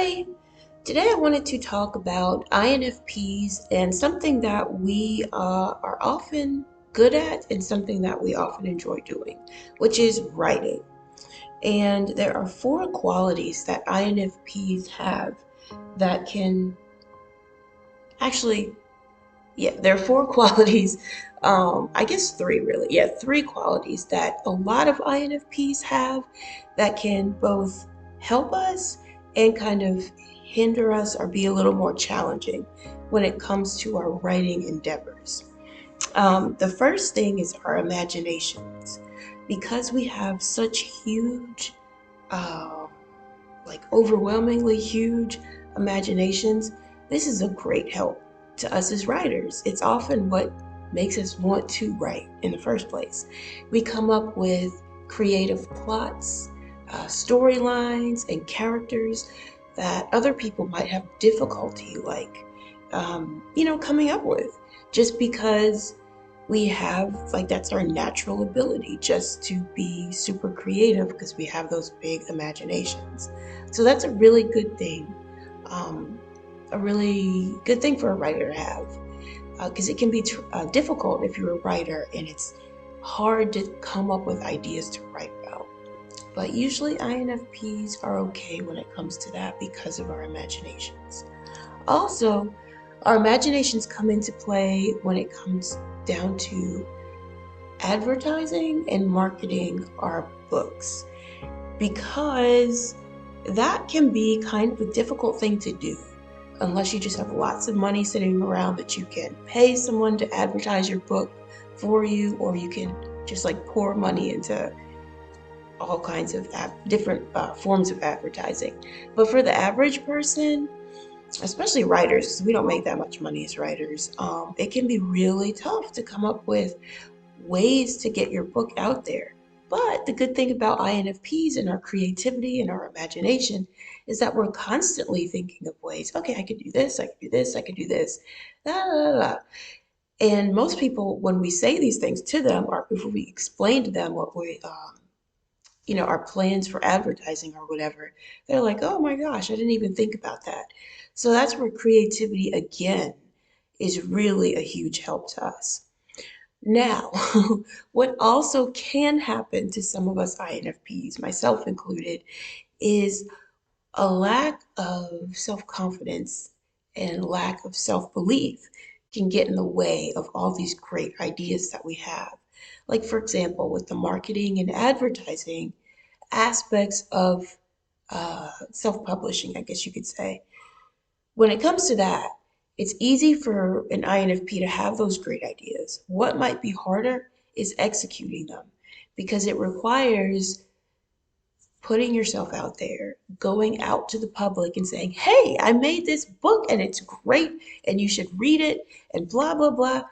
Hi, today I wanted to talk about INFPs and something that we are often good at and something that we often enjoy doing, which is writing. And there are four qualities that INFPs have that can actually, there are four qualities, I guess three really. Yeah, three qualities that a lot of INFPs have that can both help us and kind of hinder us or be a little more challenging when it comes to our writing endeavors. The first thing is our imaginations. Because we have such huge, uh, like overwhelmingly huge imaginations, this is a great help to us as writers. It's often what makes us want to write in the first place. We come up with creative plots, storylines, and characters that other people might have difficulty, coming up with, just because we have, like, that's our natural ability just to be super creative because we have those big imaginations. So that's a really good thing, um, a really good thing for a writer to have, because it can be difficult if you're a writer and it's hard to come up with ideas to write about. But usually INFPs are okay when it comes to that because of our imaginations. Also, our imaginations come into play when it comes down to advertising and marketing our books, because that can be kind of a difficult thing to do unless you just have lots of money sitting around that you can pay someone to advertise your book for you, or you can just like pour money into all kinds of different forms of advertising. But for the average person, especially writers, because we don't make that much money as writers, it can be really tough to come up with ways to get your book out there. But the good thing about INFPs and our creativity and our imagination is that we're constantly thinking of ways. Okay, I could do this, I could do this, I could do this. Da, da, da, da. And most people, when we say these things to them, or before we explain to them what our plans for advertising or whatever, they're like, oh my gosh, I didn't even think about that. So that's where creativity, again, is really a huge help to us. Now, what also can happen to some of us INFPs, myself included, is a lack of self-confidence and lack of self-belief can get in the way of all these great ideas that we have. Like, for example, with the marketing and advertising aspects of self-publishing, I guess you could say. When it comes to that, it's easy for an INFP to have those great ideas. What might be harder is executing them, because it requires putting yourself out there, going out to the public and saying, hey, I made this book and it's great and you should read it and blah, blah, blah.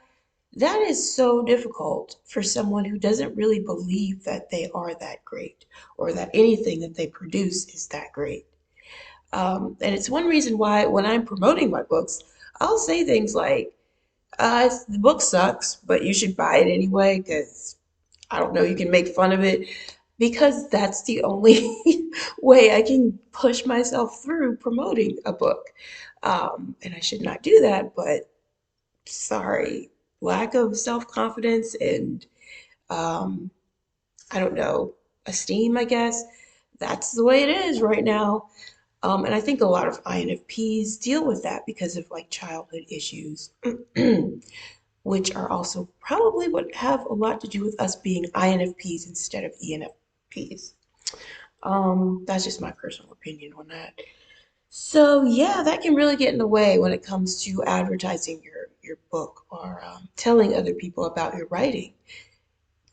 That is so difficult for someone who doesn't really believe that they are that great or that anything that they produce is that great. And it's one reason why when I'm promoting my books, I'll say things like, the book sucks, but you should buy it anyway because I don't know, you can make fun of it, because that's the only way I can push myself through promoting a book. And I should not do that, but sorry, lack of self-confidence and um, I don't know, esteem, I guess. That's the way it is right now. And I think a lot of INFPs deal with that because of like childhood issues, which are also probably what have a lot to do with us being INFPs instead of ENFPs. That's just my personal opinion on that. So yeah, that can really get in the way when it comes to advertising your book or telling other people about your writing.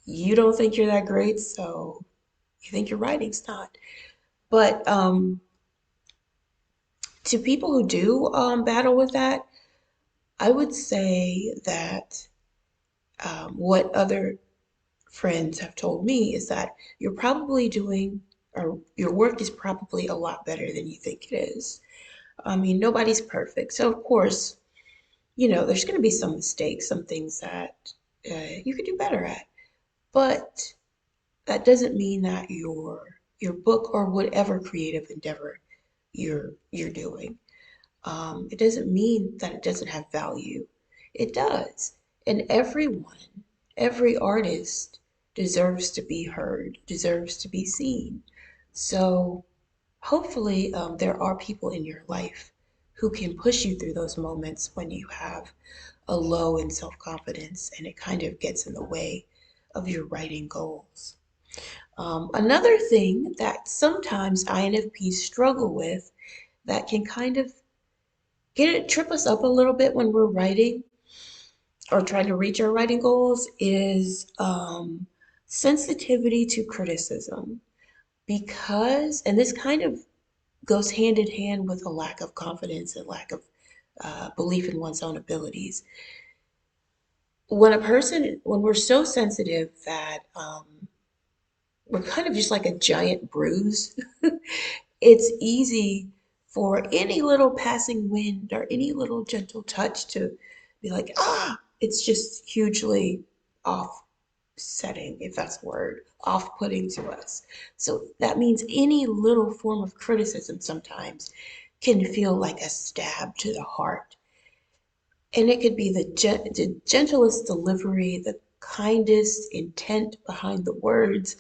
You don't think you're that great, so you think your writing's not. But to people who do battle with that, I would say that what other friends have told me is that you're probably doing, or your work is probably a lot better than you think it is. I mean, nobody's perfect. So, of course, there's going to be some mistakes, some things that you could do better at. But that doesn't mean that your book or whatever creative endeavor you're doing. It doesn't mean that it doesn't have value. It does. And everyone, every artist deserves to be heard, deserves to be seen. So hopefully, there are people in your life who can push you through those moments when you have a low in self-confidence and it kind of gets in the way of your writing goals. Another thing that sometimes INFPs struggle with that can kind of trip us up a little bit when we're writing or trying to reach our writing goals is sensitivity to criticism. Because, and this kind of goes hand in hand with a lack of confidence and lack of belief in one's own abilities. When we're so sensitive that we're kind of just like a giant bruise, it's easy for any little passing wind or any little gentle touch to be like, ah, it's just hugely offsetting, if that's a word, off putting to us. So that means any little form of criticism sometimes can feel like a stab to the heart. And it could be the gentlest delivery, the kindest intent behind the words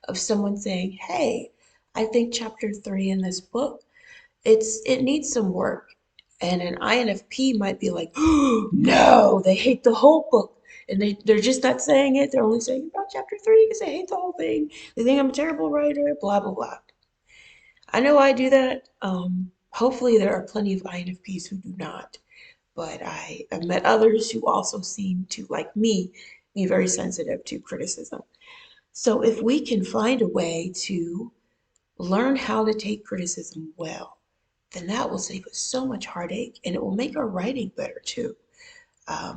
of someone saying, hey, I think chapter 3 in this book, it needs some work. And an INFP might be like, oh, no, they hate the whole book. And they're just not saying it. They're only saying about chapter 3 because they hate the whole thing. They think I'm a terrible writer, blah, blah, blah. I know I do that. Hopefully, there are plenty of INFPs who do not. But I have met others who also seem to, like me, be very sensitive to criticism. So if we can find a way to learn how to take criticism well, then that will save us so much heartache and it will make our writing better too.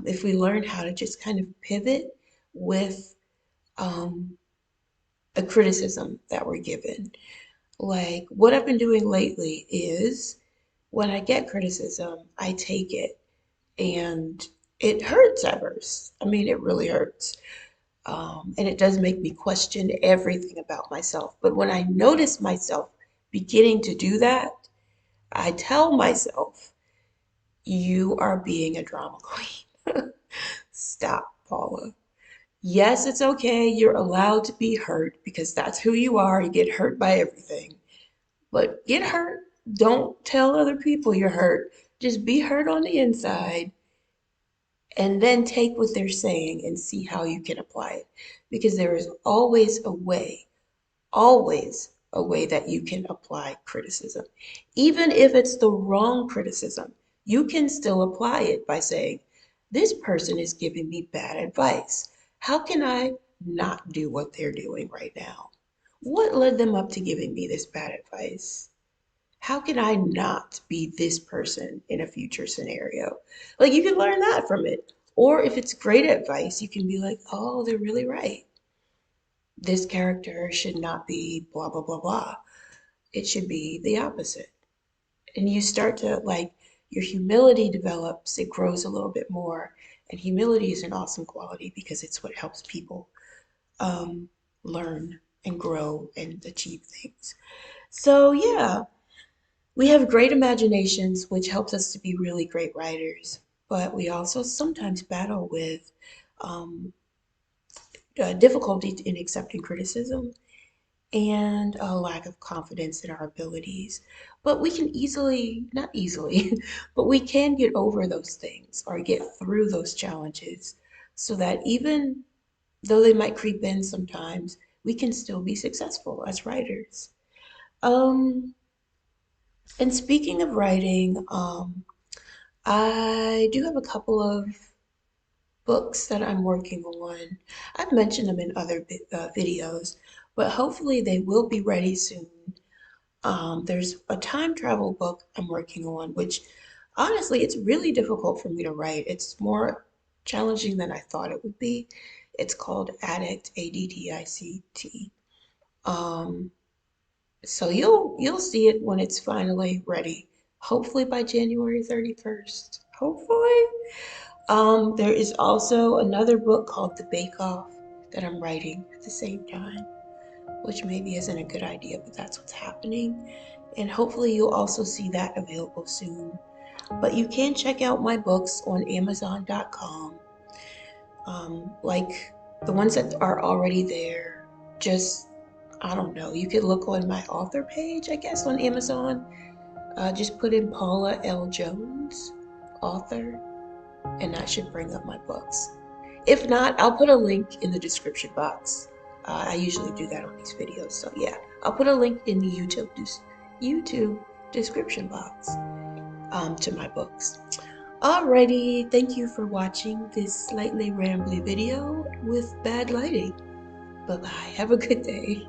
If we learn how to just kind of pivot with um, the criticism that we're given. Like what I've been doing lately is when I get criticism, I take it and it hurts at first. I mean, it really hurts. And it does make me question everything about myself. But when I notice myself beginning to do that, I tell myself, you are being a drama queen. Stop, Paula. Yes, it's okay. You're allowed to be hurt because that's who you are. You get hurt by everything. But get hurt. Don't tell other people you're hurt. Just be hurt on the inside and then take what they're saying and see how you can apply it. Because there is always a way that you can apply criticism. Even if it's the wrong criticism, you can still apply it by saying, this person is giving me bad advice. How can I not do what they're doing right now? What led them up to giving me this bad advice? How can I not be this person in a future scenario? Like you can learn that from it. Or if it's great advice, you can be like, oh, they're really right. This character should not be blah, blah, blah, blah. It should be the opposite. And you start to like, your humility develops, it grows a little bit more. And humility is an awesome quality because it's what helps people um, learn and grow and achieve things. So, yeah, we have great imaginations, which helps us to be really great writers, but we also sometimes battle with um, difficulty in accepting criticism and a lack of confidence in our abilities. But we can easily, not easily, but we can get over those things or get through those challenges so that even though they might creep in sometimes, we can still be successful as writers. Um, and speaking of writing, I do have a couple of books that I'm working on. I've mentioned them in other videos, but hopefully they will be ready soon. There's a time travel book I'm working on, which honestly, it's really difficult for me to write. It's more challenging than I thought it would be. It's called Addict, ADDICT. Um, so you'll see it when it's finally ready. Hopefully by January 31st. Hopefully. There is also another book called The Bake Off that I'm writing at the same time, which maybe isn't a good idea, but that's what's happening. and hopefully you'll also see that available soon. But you can check out my books on Amazon.com. Like the ones that are already there, just, I don't know, you could look on my author page, I guess, on Amazon. Just put in Paula L. Jones, author, and that should bring up my books. If not, I'll put a link in the description box. I usually do that on these videos, so yeah, I'll put a link in the YouTube description box to my books. Alrighty, thank you for watching this slightly rambly video with bad lighting. Bye bye, have a good day.